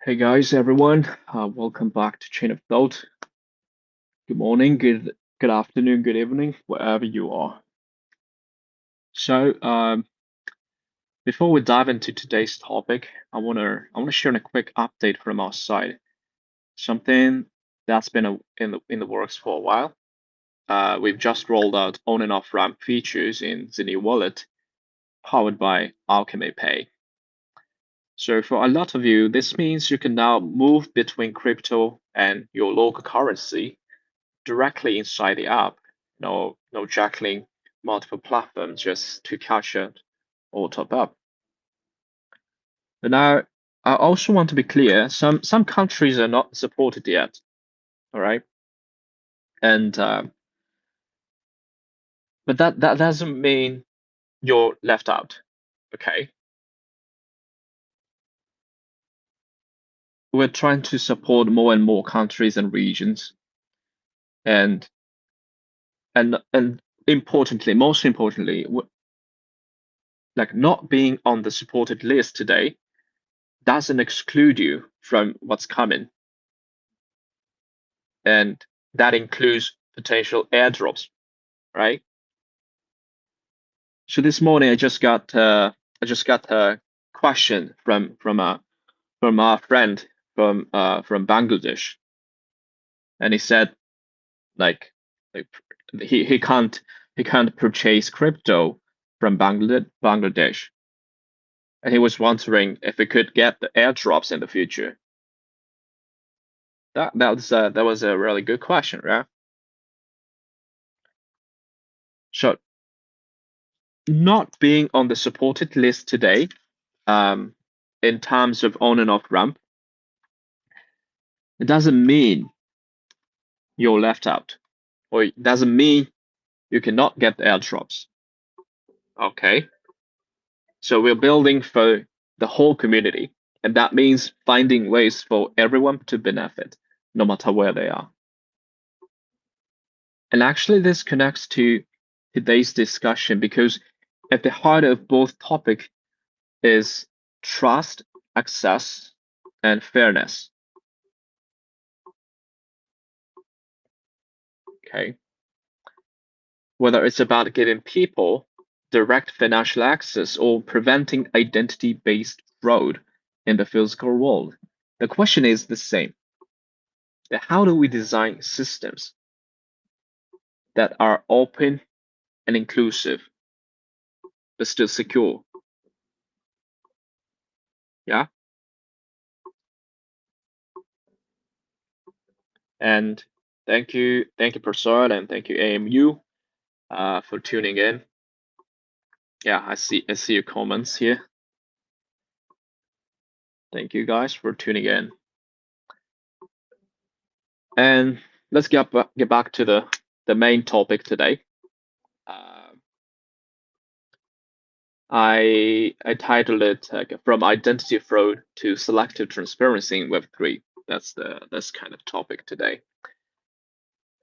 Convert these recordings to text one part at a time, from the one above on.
Hey guys, everyone. Welcome back to Chain of Thought. Good morning, good afternoon, good evening, wherever you are. So, before we dive into today's topic, I wanna share a quick update from our side. Something that's been in the works for a while. We've just rolled out on and off ramp features in Zenia wallet, powered by Alchemy Pay. So for a lot of you, this means you can now move between crypto and your local currency directly inside the app. No juggling multiple platforms just to catch it or top up. But now, I also want to be clear: some countries are not supported yet. All right, and but that doesn't mean you're left out. Okay, we're trying to support more and more countries and regions, and importantly, most importantly, like not being on the supported list today doesn't exclude you from what's coming. And that includes potential airdrops, right? So this morning I just got a question from our friend from Bangladesh, and he said like, like he can't purchase crypto from Bangladesh, and he was wondering if we could get the airdrops in the future. That was a really good question, right? So not being on the supported list today, in terms of on and off ramp, it doesn't mean you're left out, or it doesn't mean you cannot get the airdrops. Okay, so we're building for the whole community, and that means finding ways for everyone to benefit, no matter where they are. And actually, this connects to today's discussion because at the heart of both topics is trust, access, and fairness. Okay. Whether it's about giving people direct financial access or preventing identity-based fraud in the physical world, the question is the same. How do we design systems that are open and inclusive, but still secure? Yeah. And thank you, Prasad, and thank you, AMU, for tuning in. Yeah, I see your comments here. Thank you guys for tuning in. And let's get back to the main topic today. I titled it "From Identity Fraud to Selective Transparency in Web3." That's kind of topic today.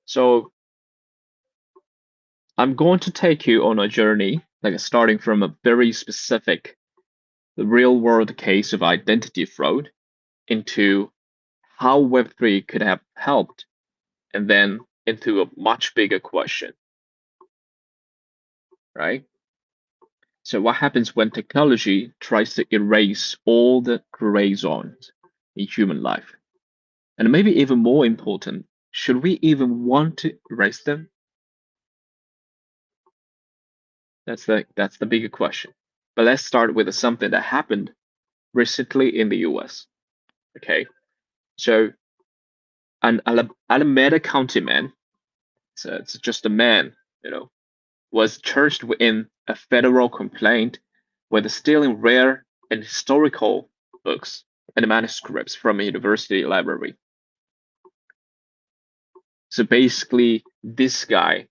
So I'm going to take you on a journey, like starting from a very specific, the real world case of identity fraud into how Web3 could have helped, and then into a much bigger question, right? So what happens when technology tries to erase all the gray zones in human life? And maybe even more important, should we even want to erase them? That's the bigger question. But let's start with something that happened recently in the US. Okay, so an Alameda County man, so it's just a man, was charged in a federal complaint with stealing rare and historical books and manuscripts from a university library. So basically, this guy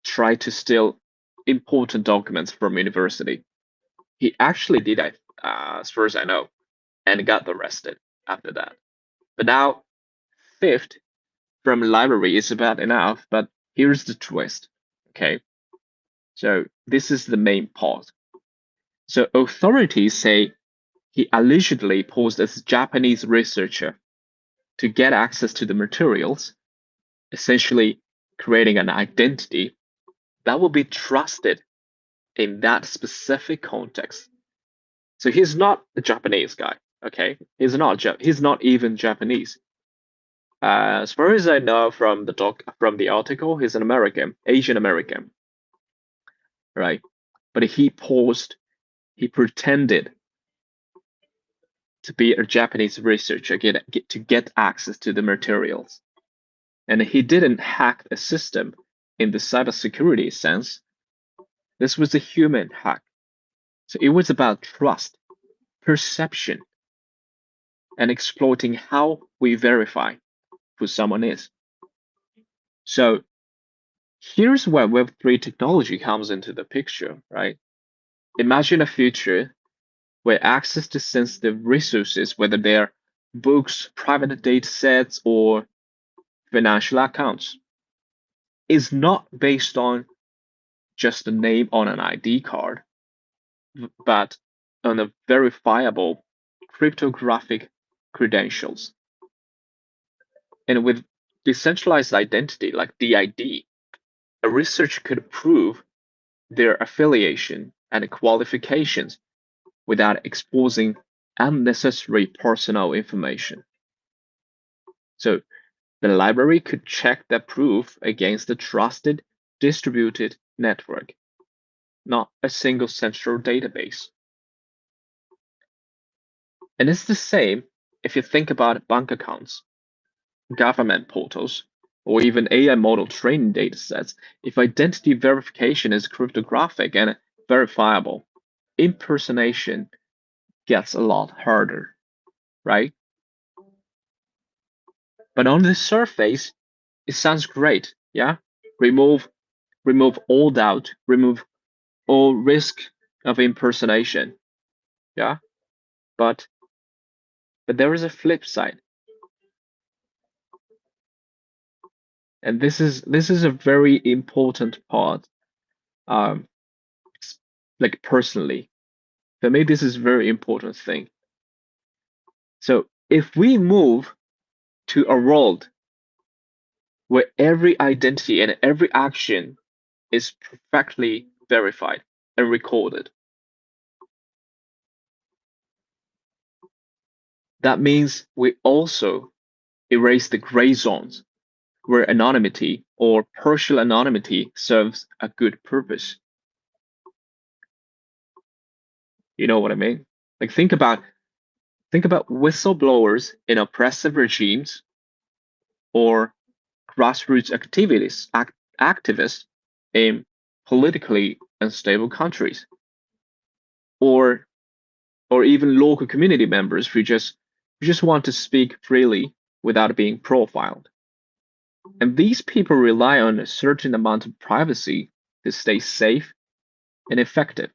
tried to steal important documents from university. He actually did that, as far as I know, and got arrested after that. But now, theft from library is bad enough, but here's the twist. Okay, so this is the main part. So authorities say he allegedly posed as a Japanese researcher to get access to the materials, essentially creating an identity that will be trusted in that specific context. So he's not a Japanese guy, okay? He's not even Japanese. As far as I know from the article, he's an American, Asian American, right? But he pretended to be a Japanese researcher to get access to the materials. And he didn't hack a system in the cybersecurity sense. This was a human hack. So it was about trust, perception, and exploiting how we verify who someone is. So here's where Web3 technology comes into the picture, right? Imagine a future where access to sensitive resources, whether they're books, private data sets, or financial accounts, is not based on just a name on an ID card, but on a verifiable cryptographic credentials. And with decentralized identity, like DID, a researcher could prove their affiliation and qualifications without exposing unnecessary personal information. So the library could check that proof against a trusted distributed network, not a single central database. And it's the same if you think about bank accounts, government portals, or even AI model training datasets. If identity verification is cryptographic and verifiable, impersonation gets a lot harder, right? But on the surface, it sounds great, yeah? Remove all doubt, remove all risk of impersonation, yeah? But there is a flip side. And this is a very important part. Um, like personally, for me, this is a very important thing. So if we move to a world where every identity and every action is perfectly verified and recorded, that means we also erase the gray zones where anonymity or partial anonymity serves a good purpose. You know what I mean? Like think about whistleblowers in oppressive regimes or grassroots activists in politically unstable countries, or even local community members who just want to speak freely without being profiled. And these people rely on a certain amount of privacy to stay safe and effective.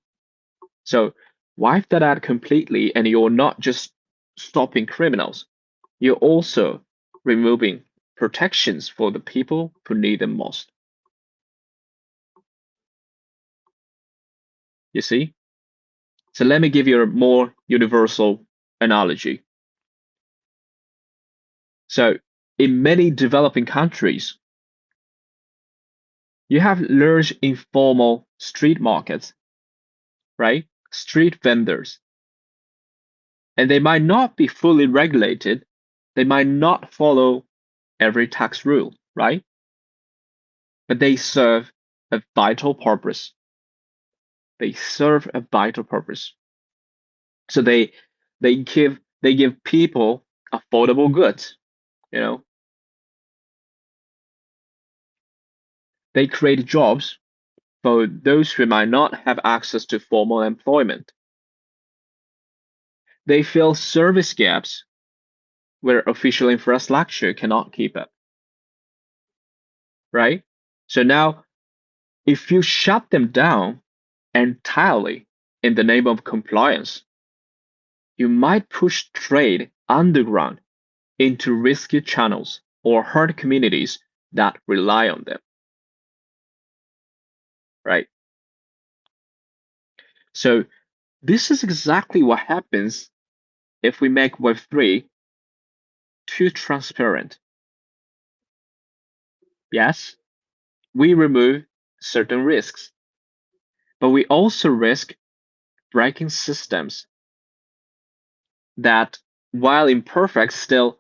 So wipe that out completely, and you're not just stopping criminals, you're also removing protections for the people who need them most. You see? So let me give you a more universal analogy. So in many developing countries, you have large informal street markets, right? Street vendors. And they might not be fully regulated. They might not follow every tax rule, right? But they serve a vital purpose. They serve a vital purpose. So they give people affordable goods, you know. They create jobs for those who might not have access to formal employment. They fill service gaps where official infrastructure cannot keep up, right? So now, if you shut them down entirely in the name of compliance, you might push trade underground into risky channels or hurt communities that rely on them, right? So this is exactly what happens if we make Web3 too transparent, yes, we remove certain risks, but we also risk breaking systems that, while imperfect, still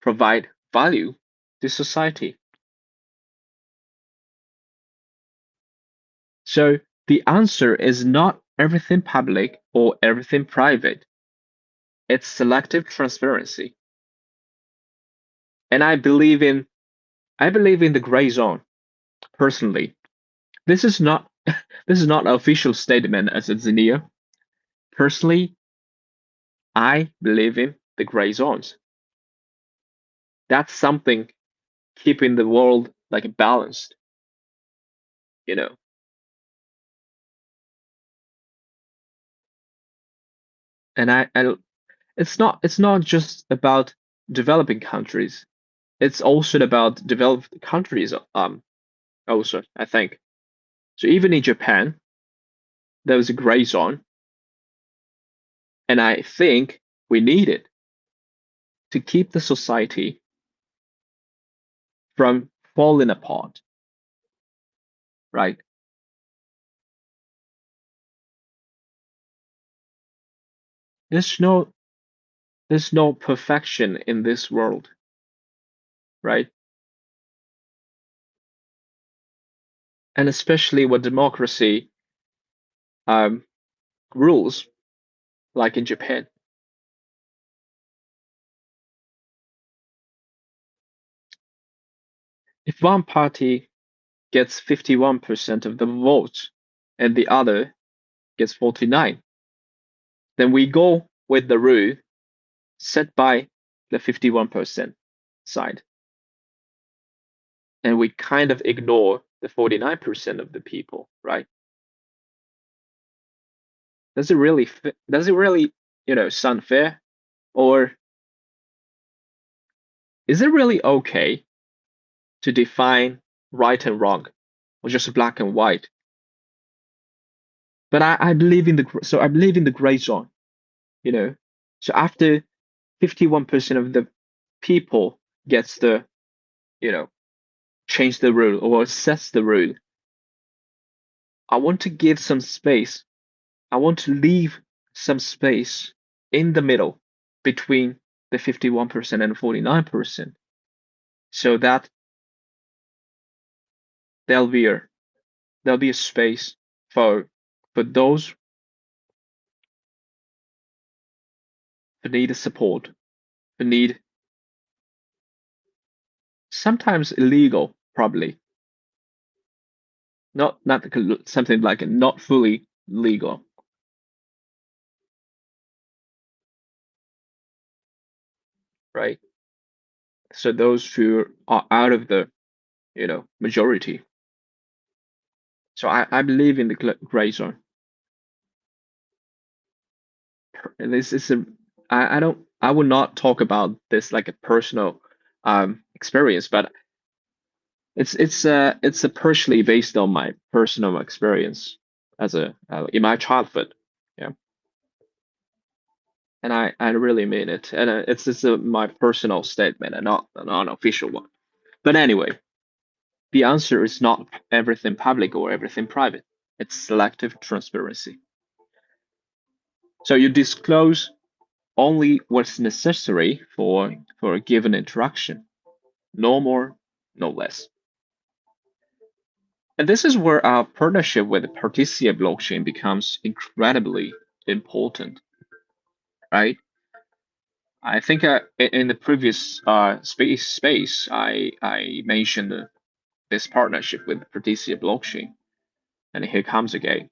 provide value to society. So the answer is not everything public or everything private. It's selective transparency. And I believe in the gray zone personally. This is not this is not an official statement as a Xenea. Personally, I believe in the gray zones. That's something keeping the world like balanced, you know. And it's not just about developing countries. It's also about developed countries also, I think. So even in Japan, there was a gray zone, and I think we need it to keep the society from falling apart, right? There's no there's no perfection in this world, right? And especially when democracy um, rules, like in Japan. If one party gets 51% of the votes and the other gets 49, then we go with the rule set by the 51% side. And we kind of ignore the 49% of the people, right? Does it really, sound fair? Or is it really okay to define right and wrong or just black and white? But I believe in I believe in the gray zone, you know. So after 51% of the people gets the, you know, change the rule or sets the rule, I want to give some space. I want to leave some space in the middle between the 51% and 49%, so that there'll be a there'll be a space for those who need support, who need sometimes illegal, probably not something like not fully legal, right? So those who are out of the majority. So I believe in the gray zone. And this is a I don't I will not talk about this like a personal experience, but it's a partially based on my personal experience as a in my childhood. Yeah, and I really mean it, and it's just my personal statement and not an official one. But anyway, the answer is not everything public or everything private. It's selective transparency. So you disclose only what's necessary for a given interaction, no more, no less. And this is where our partnership with the Particia blockchain becomes incredibly important, right? I think in the previous space I mentioned this partnership with Particia blockchain, and here comes again.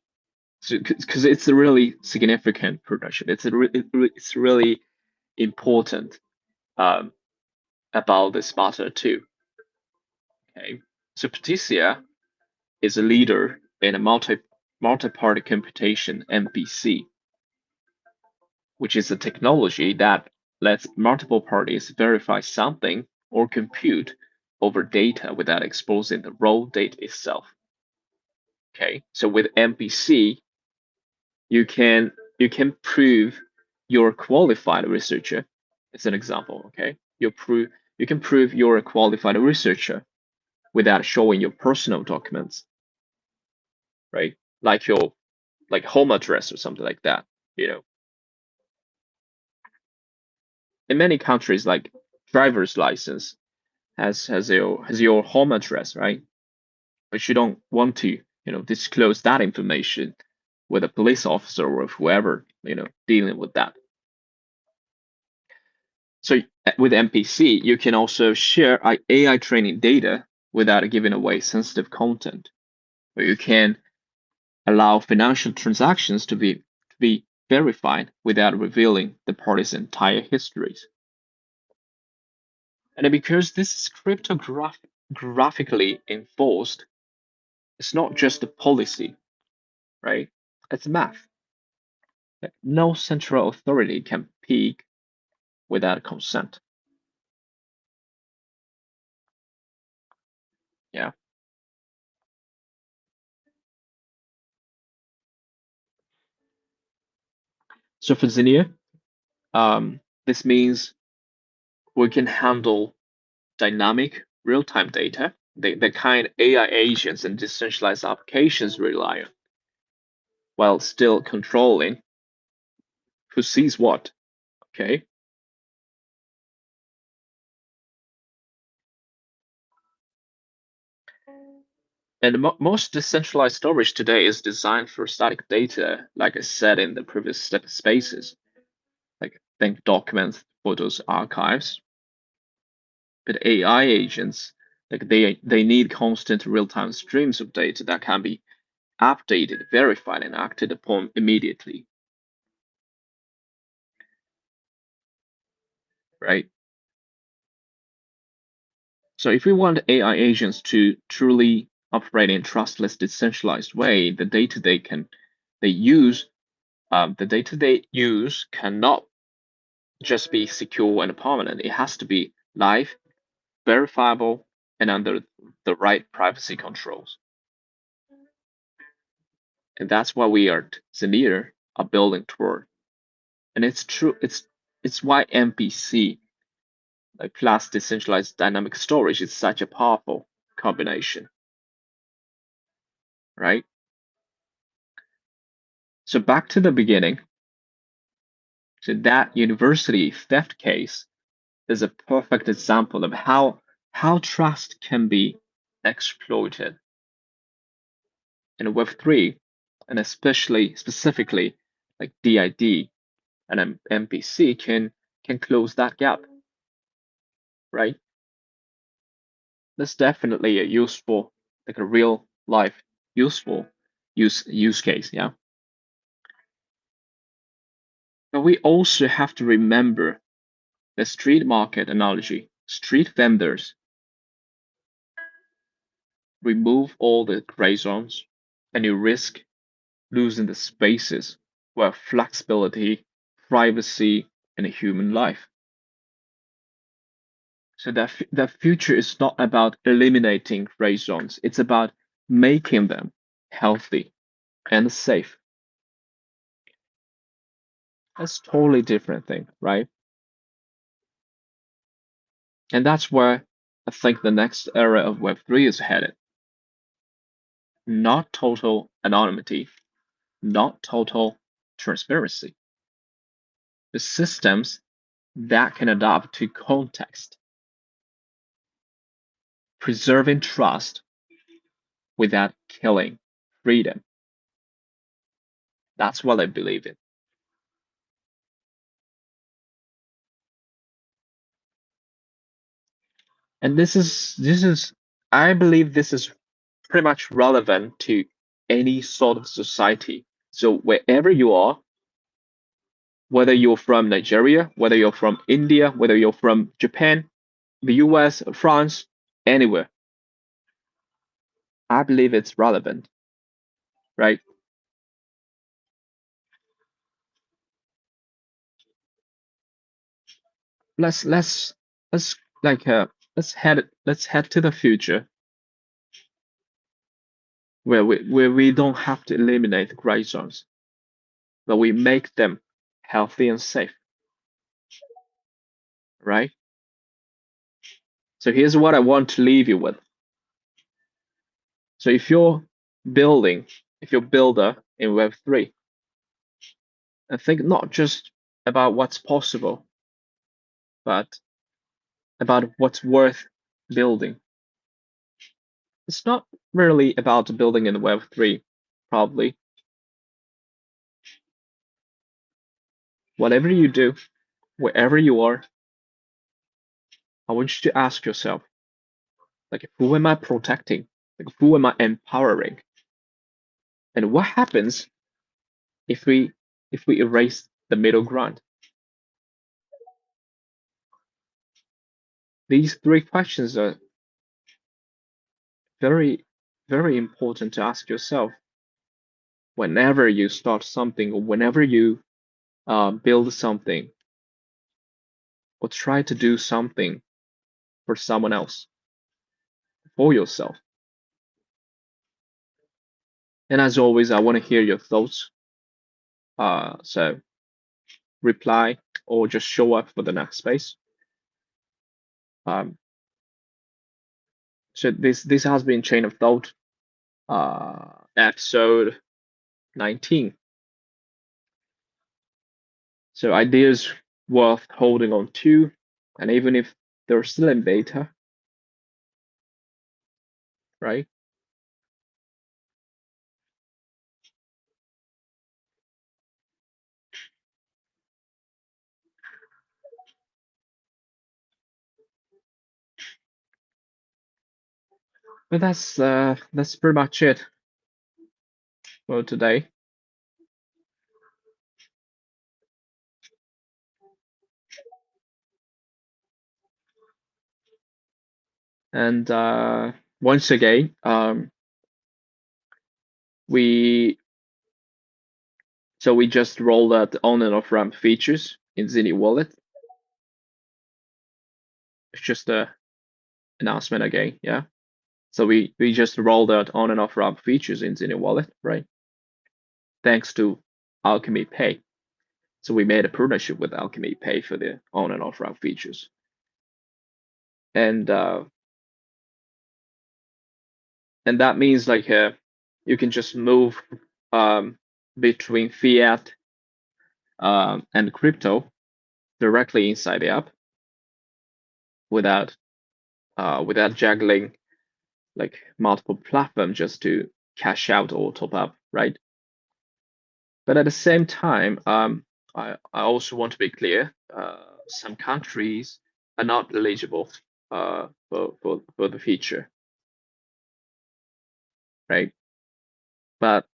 So, because it's a really significant partnership, it's really important um, about this matter too. Okay, so Particia is a leader in a multi-party computation (MPC), which is a technology that lets multiple parties verify something or compute over data without exposing the raw data itself. Okay, so with MPC, you can prove you're a qualified researcher. It's an example, okay? You can prove you're a qualified researcher without showing your personal documents, right? Like your home address or something like that. You know, in many countries, like driver's license has your home address, right? But you don't want to, disclose that information with a police officer or whoever, dealing with that. So with MPC, you can also share AI training data without giving away sensitive content. Or you can allow financial transactions to be verified without revealing the party's entire histories. And because this is cryptographically enforced, it's not just a policy, right? It's math. No central authority can peek without consent. Yeah. So for Xenia, this means we can handle dynamic real-time data, the kind AI agents and decentralized applications rely on, while still controlling who sees what. Okay. And most decentralized storage today is designed for static data, like I said in the previous spaces, like think documents, photos, archives. But AI agents, like they need constant real-time streams of data that can be updated, verified, and acted upon immediately, right? So if we want AI agents to truly operate in trustless, decentralized way, the data they use cannot just be secure and permanent. It has to be live, verifiable, and under the right privacy controls. And that's what we at Zenia are building toward. And it's true. It's why MPC, like plus decentralized dynamic storage, is such a powerful combination, right? So back to the beginning. So that university theft case is a perfect example of how trust can be exploited in Web3, and especially specifically like DID and MPC can close that gap, right? That's definitely a useful, like a real life useful use case, yeah. But we also have to remember the street market analogy. Street vendors remove all the gray zones, and you risk losing the spaces where flexibility, privacy, and human life. So the future is not about eliminating gray zones. It's about making them healthy and safe. That's totally different thing, right? And that's where I think the next era of Web3 is headed. Not total anonymity, not total transparency. The systems that can adapt to context, preserving trust without killing freedom. That's what I believe in. And this is I believe this is pretty much relevant to any sort of society. So wherever you are, whether you're from Nigeria, whether you're from India, whether you're from Japan, the US, France, anywhere, I believe it's relevant, right? Let's like let's head to the future where we don't have to eliminate gray zones, but we make them healthy and safe, right? So here's what I want to leave you with. So if you're builder in Web3, and think not just about what's possible, but about what's worth building. It's not really about building in Web3, probably. Whatever you do, wherever you are, I want you to ask yourself, like, who am I protecting? Like, who am I empowering? And what happens if we erase the middle ground? These three questions are very, very important to ask yourself whenever you start something or whenever you build something or try to do something for someone else, for yourself. And as always, I want to hear your thoughts. So reply or just show up for the next space. So this has been Chain of Thought, episode 19. So ideas worth holding on to, and even if they're still in beta, right? But that's pretty much it for today. And once again, we just rolled out the on and off ramp features in Zenia wallet. It's just a announcement again, yeah. So we just rolled out on and off ramp features in Zenia wallet, right? Thanks to Alchemy Pay. So we made a partnership with Alchemy Pay for the on and off ramp features. And that means like you can just move between fiat and crypto directly inside the app without juggling like multiple platforms just to cash out or top up, right? But at the same time, I also want to be clear, some countries are not eligible for the feature, right? But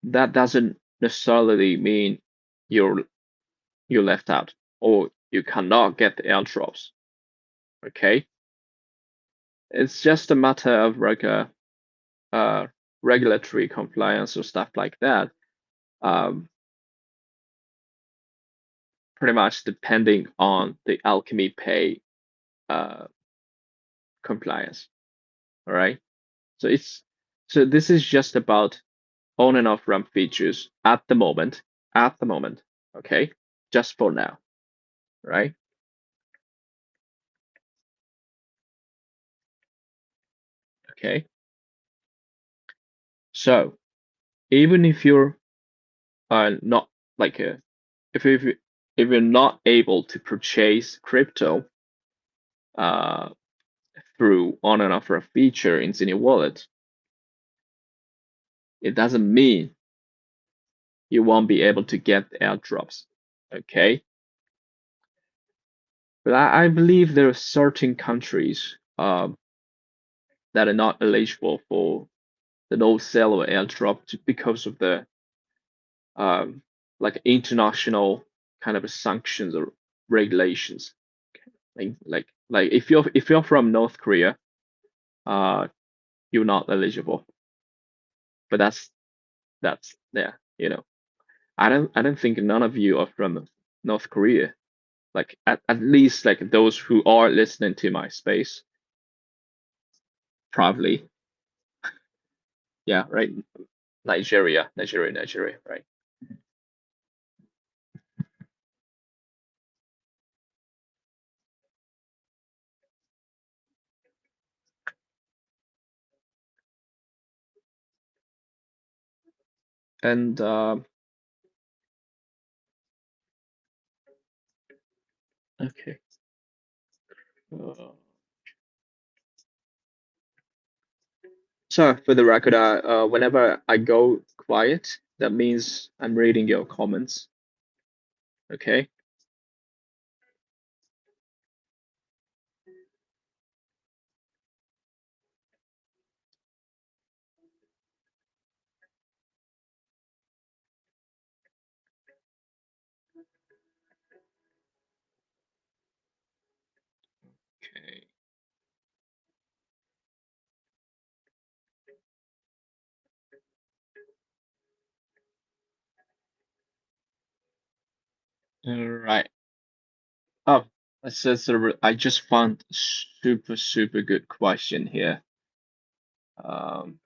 that doesn't necessarily mean you're left out or you cannot get the airdrops, okay? It's just a matter of like a regulatory compliance or stuff like that. Pretty much depending on the Alchemy Pay compliance. All right. So this is just about on and off ramp features at the moment. Okay. Just for now. Right. Okay. So even if you're not like if you're not able to purchase crypto through on and off ramp feature in Zenia wallet, it doesn't mean you won't be able to get airdrops. Okay. But I believe there are certain countries that are not eligible for the no sale or airdrop because of the like international kind of sanctions or regulations. Like if you're from North Korea, you're not eligible. But that's yeah, you know. I don't think none of you are from North Korea. Like at least like those who are listening to my space, probably. Yeah, right. Nigeria, right? And okay. Uh, so for the record, whenever I go quiet, that means I'm reading your comments. Okay. Okay. All right. Oh, I just found super good question here. Um,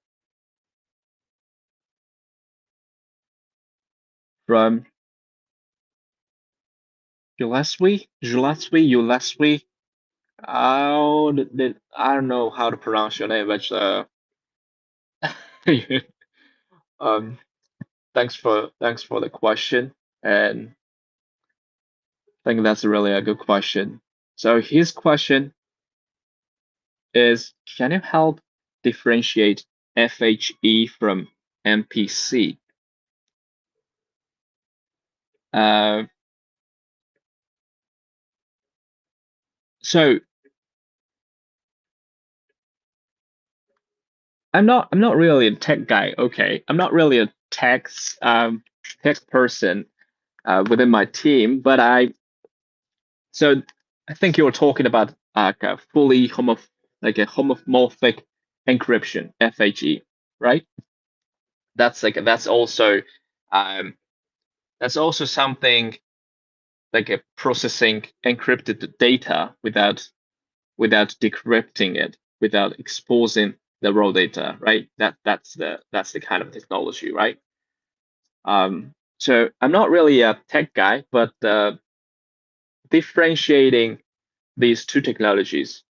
from Gillespie. I don't know how to pronounce your name, but um, thanks for the question, and I think that's really a good question. So his question is, can you help differentiate FHE from MPC? Uh, so I'm not really a tech guy. Okay, I'm not really a tech person within my team, but I think you were talking about like a like a homomorphic encryption (FHE), right? Um that's also something like a processing encrypted data without decrypting it, without exposing the raw data, right? That's the kind of technology, right? So I'm not really a tech guy, but differentiating these two technologies,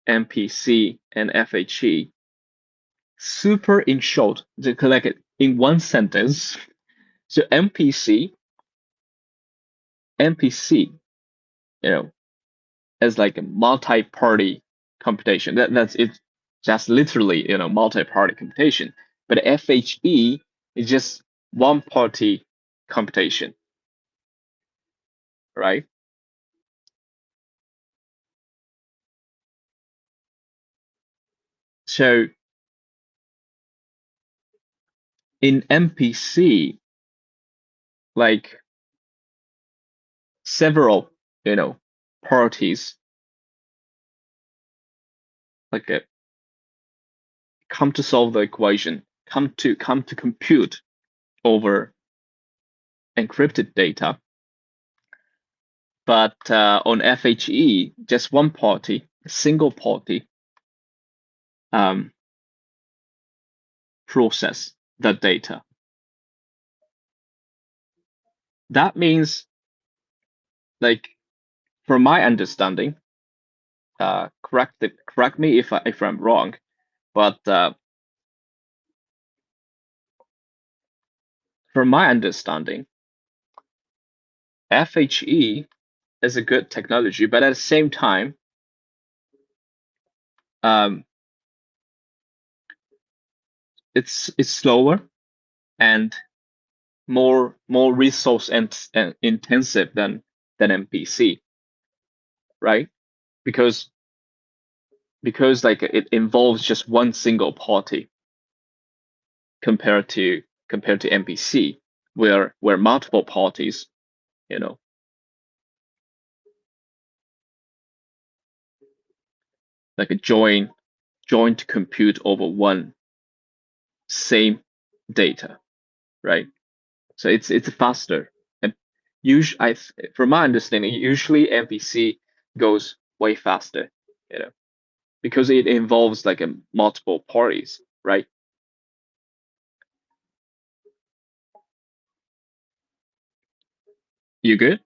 MPC and FHE, super in short, to collect it in one sentence. So MPC, you know, is like a multi-party computation. That's it. Just literally, multi-party computation. But FHE is just one-party computation, right? So in MPC, like several, parties like come to solve the equation, come to compute over encrypted data. But on FHE, just one party, a single party, um, process the data. That means, like, from my understanding, correct me if I'm wrong, but from my understanding, FHE is a good technology, but at the same time, um, it's slower and more resource and intensive than MPC, right? Because like it involves just one single party compared to MPC, where multiple parties, you know, like a join to compute over one same data, right? So it's faster. And usually, from my understanding, usually MPC goes way faster, because it involves like a multiple parties, right? You good?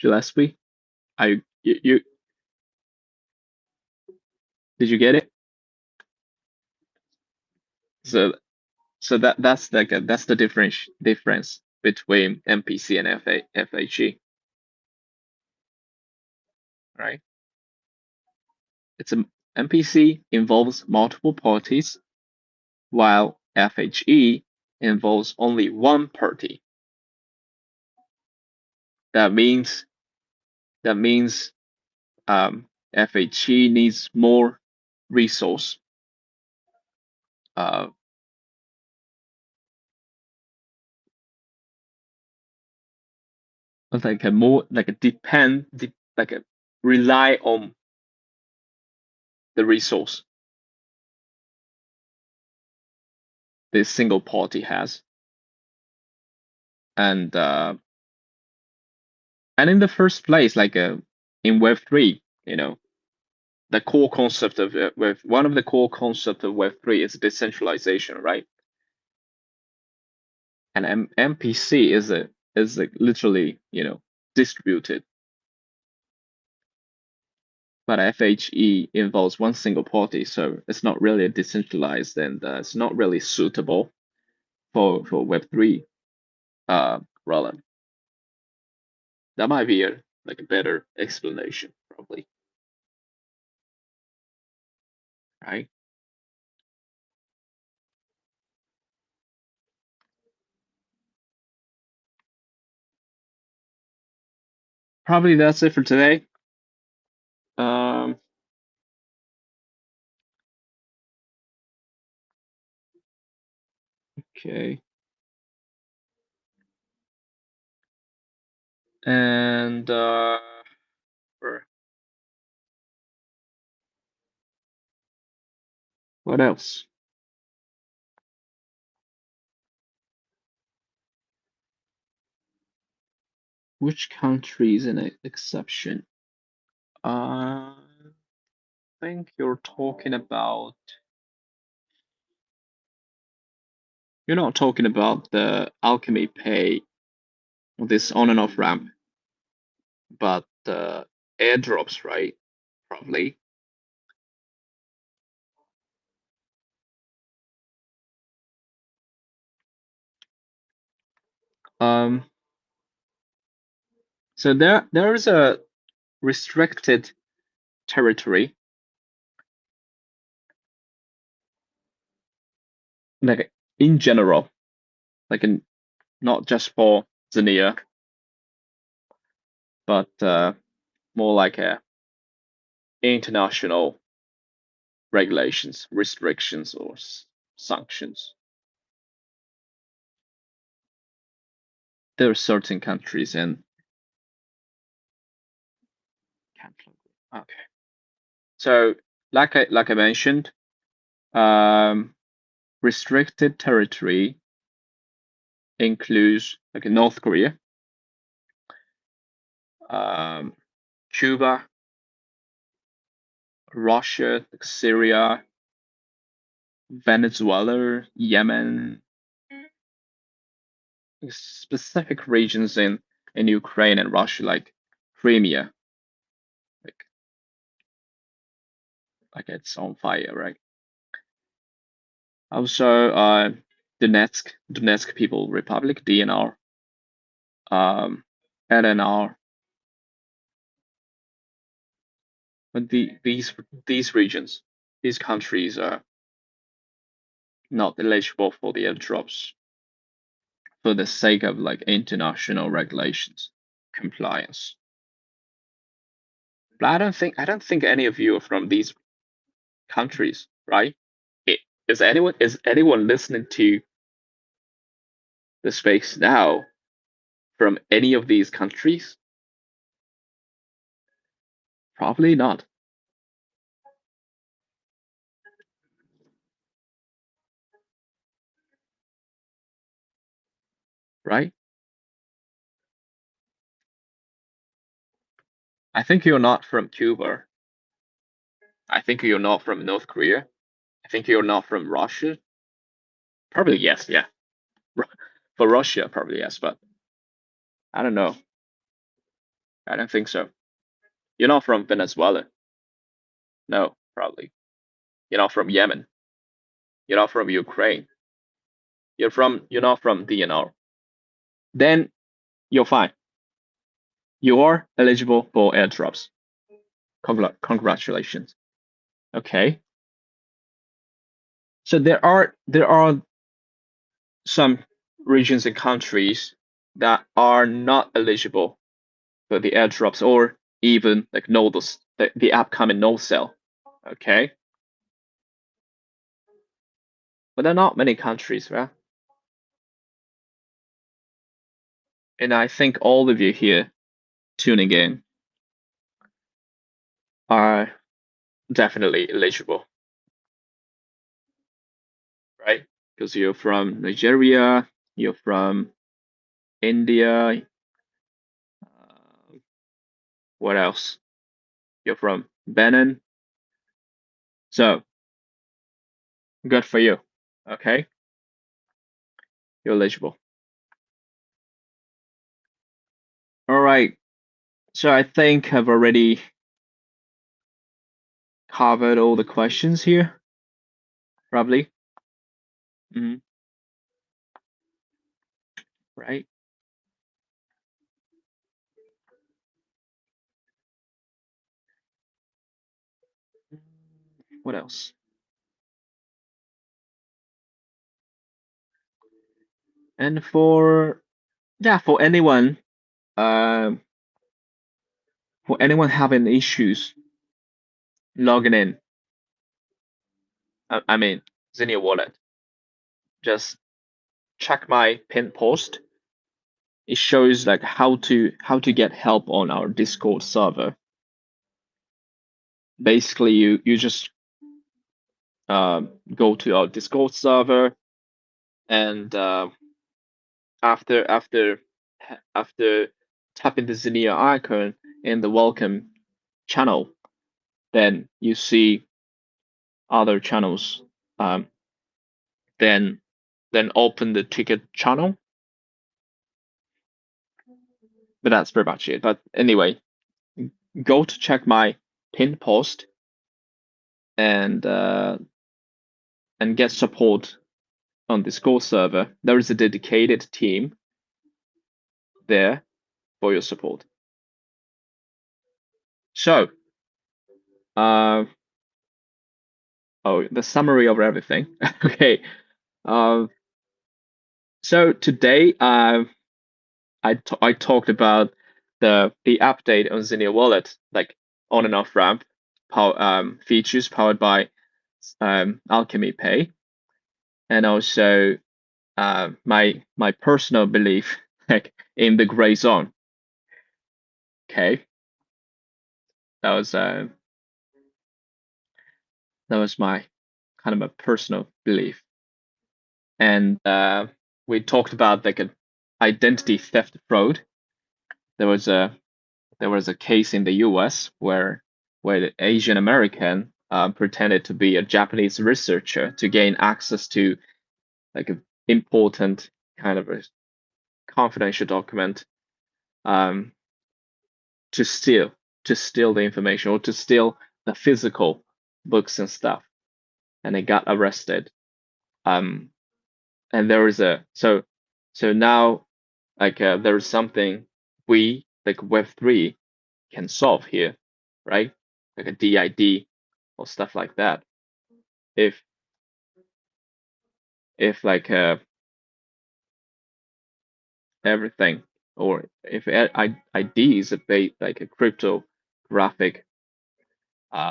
Gillespie? I you did you get it? So that's that's the difference between MPC and FHE, right? It's a MPC involves multiple parties, while FHE involves only one party. That means FHE needs more resource, uh, like a more like a like a rely on the resource this single party has, and in the first place, like in Web3, the core concept of one of the core concepts of Web3 is decentralization, right? And MPC is literally distributed, but FHE involves one single party, so it's not really decentralized, and it's not really suitable for Web3 rollup. That might be a better explanation, probably, right? Probably that's it for today. Um, okay. And what else? Which country is an exception? I think you're talking about. You're not talking about the Alchemy Pay, this on and off ramp, but the airdrops, right? Probably. Um, so there is a restricted territory, like in general, like not just for Xenea, but more like a international regulations, restrictions, or sanctions. There are certain countries and okay. So like I mentioned, restricted territory includes like North Korea, um, Cuba, Russia, Syria, Venezuela, Yemen, specific regions in Ukraine and Russia, like Crimea, like it's on fire, right? Also, Donetsk People Republic, DNR, LNR. But these regions, these countries are not eligible for the airdrops for the sake of like international regulations compliance. But I don't think any of you are from these countries, right? Is anyone listening to the space now from any of these countries? Probably not, right? I think you're not from Cuba. I think you're not from North Korea. I think you're not from Russia. Probably yes, yeah. For Russia, probably yes, but I don't know. I don't think so. You're not from Venezuela. No, probably. You're not from Yemen. you're not from Ukraine, you're not from DNR, then you're fine. You're eligible for airdrops. Congratulations. Okay. So there are some regions and countries that are not eligible for the airdrops or even like nodes, the upcoming node sale. Okay. But there are not many countries, right? And I think all of you here tuning in are definitely eligible, right? Because you're from Nigeria, you're from India, what else? You're from Benin. So good for you. Okay, you're eligible. All right. So I think I've already covered all the questions here, probably. Hmm. Right. What else? And for anyone, um, for anyone having issues logging in, I mean, Xenia wallet, just check my pin post. It shows like how to get help on our Discord server. Basically, you just go to our Discord server, and after tapping the Zenia icon in the welcome channel, then you see other channels. Um, then open the ticket channel. But that's pretty much it. But anyway, go to check my pin post and get support on Discord server. There is a dedicated team there for your support. So, uh, the summary of everything. Okay. Uh, so today, I talked about the update on Xenia Wallet, like on and off ramp features powered by Alchemy Pay, and also my personal belief like in the gray zone. Okay, that was uh, that was my kind of a personal belief, and we talked about like an identity theft fraud. There was a case in the U.S. where the Asian American pretended to be a Japanese researcher to gain access to like an important kind of a confidential document, um, to steal the information or to steal the physical books and stuff, and they got arrested. Um, and there was so now like there is something we like Web3 can solve here, right? Like a DID or stuff like that. If like everything, or if ID is like a cryptographic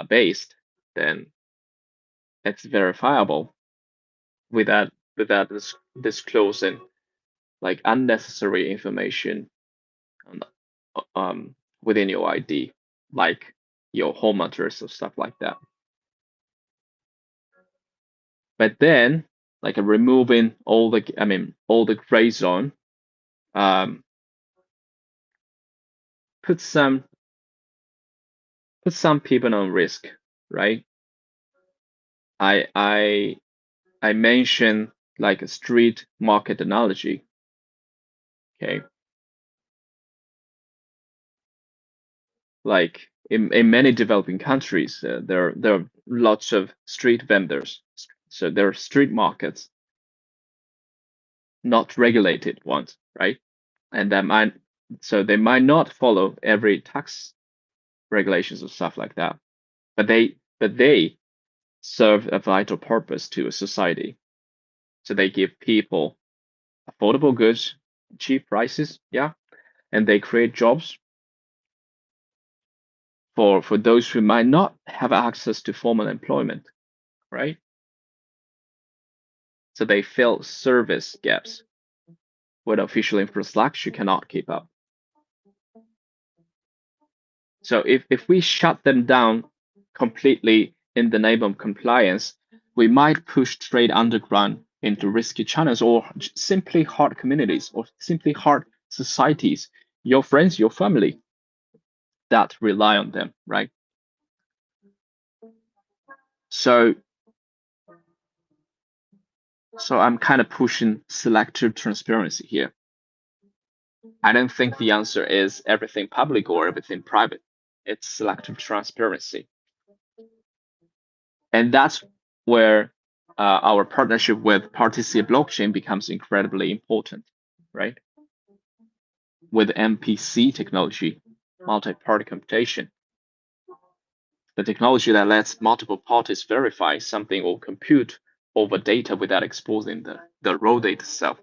based, then it's verifiable without disclosing like unnecessary information um, within your ID, like your home address or stuff like that. But then, like removing all the gray zone, um, put some people on risk, right? I mentioned like a street market analogy. Okay, like in many developing countries, there are lots of street vendors, So they're street markets, not regulated ones, right? And they might not follow every tax regulations or stuff like that, but they serve a vital purpose to a society. So they give people affordable goods, cheap prices, yeah, and they create jobs for those who might not have access to formal employment, right? So they fill service gaps where official infrastructure cannot keep up. So if we shut them down completely in the name of compliance, we might push trade underground into risky channels or simply hard communities or simply hard societies, your friends, your family that rely on them, right? So I'm kind of pushing selective transparency here. I don't think the answer is everything public or everything private. It's selective transparency. And that's where our partnership with Partisia blockchain becomes incredibly important, right? With MPC technology, multi-party computation, the technology that lets multiple parties verify something or compute over data without exposing the raw data itself.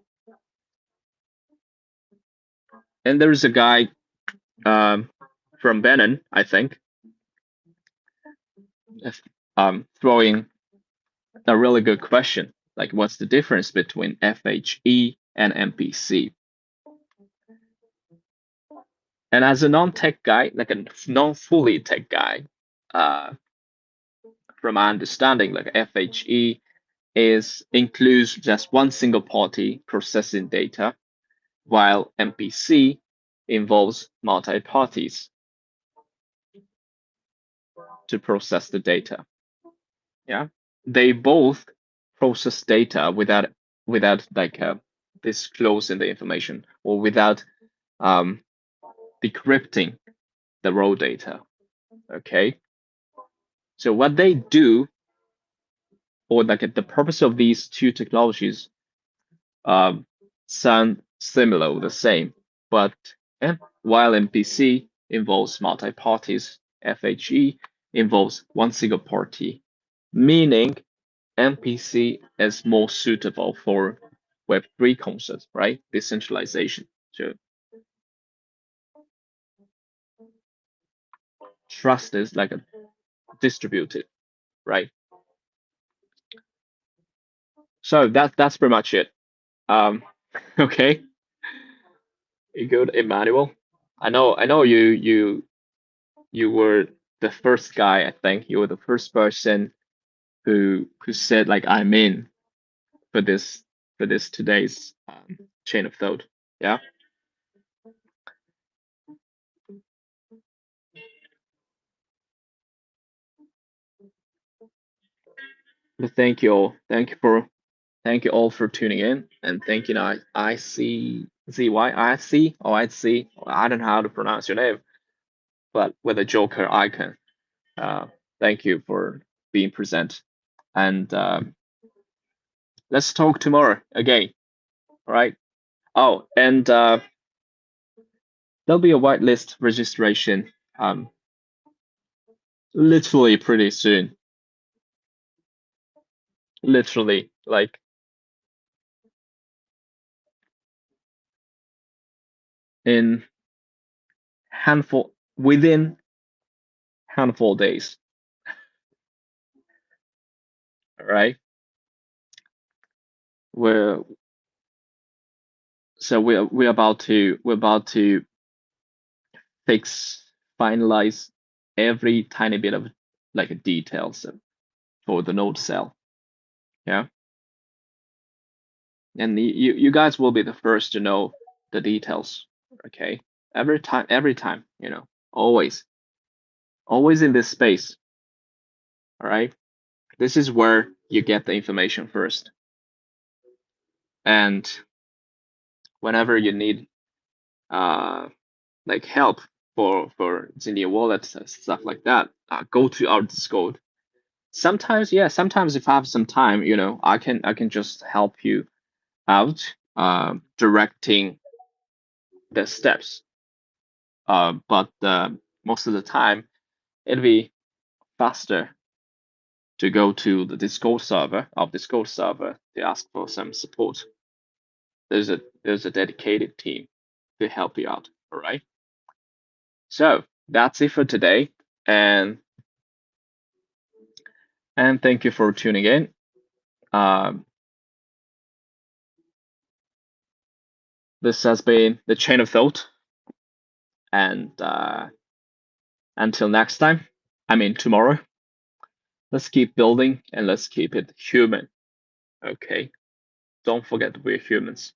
And there's a guy from Benin, I think, throwing a really good question. Like, what's the difference between FHE and MPC? And as a non-tech guy, like a non-fully tech guy, uh, from my understanding, like FHE includes just one single party processing data, while MPC involves multi parties to process the data. Yeah, they both process data without like disclosing the information or without um, decrypting the raw data. Okay, so what they do, or like the purpose of these two technologies, sound similar, the same, but while MPC involves multi parties, FHE involves one single party, meaning MPC is more suitable for Web3 concepts, right? Decentralization. So trust is like a distributed, right? So that's pretty much it. Um, okay, you good, Emmanuel? I know you were the first guy. I think you were the first person who said like I'm in for this today's chain of thought. Yeah. But thank you all. Thank you all for tuning in, and thank you. I see ZY I see or I see. I don't know how to pronounce your name, but with a Joker icon. Uh, Thank you for being present, and let's talk tomorrow again. All right. Oh, and there'll be a whitelist registration literally pretty soon. Literally, like in within handful of days. All right. We're we're about to fix finalize every tiny bit of like details for the node cell. Yeah. And you guys will be the first to know the details. Okay. Every time, always in this space. All right. This is where you get the information first. And whenever you need like help for Xenea wallet stuff like that, go to our Discord. sometimes, yeah, sometimes if I have some time, I can just help you out, directing the steps. But most of the time, it'll be faster to go to the Discord server to ask for some support. There's a dedicated team to help you out. All right. So that's it for today, and thank you for tuning in. Um, this has been the Chain of Thought, and until next time, I mean tomorrow. Let's keep building and let's keep it human. Okay. Don't forget we're humans.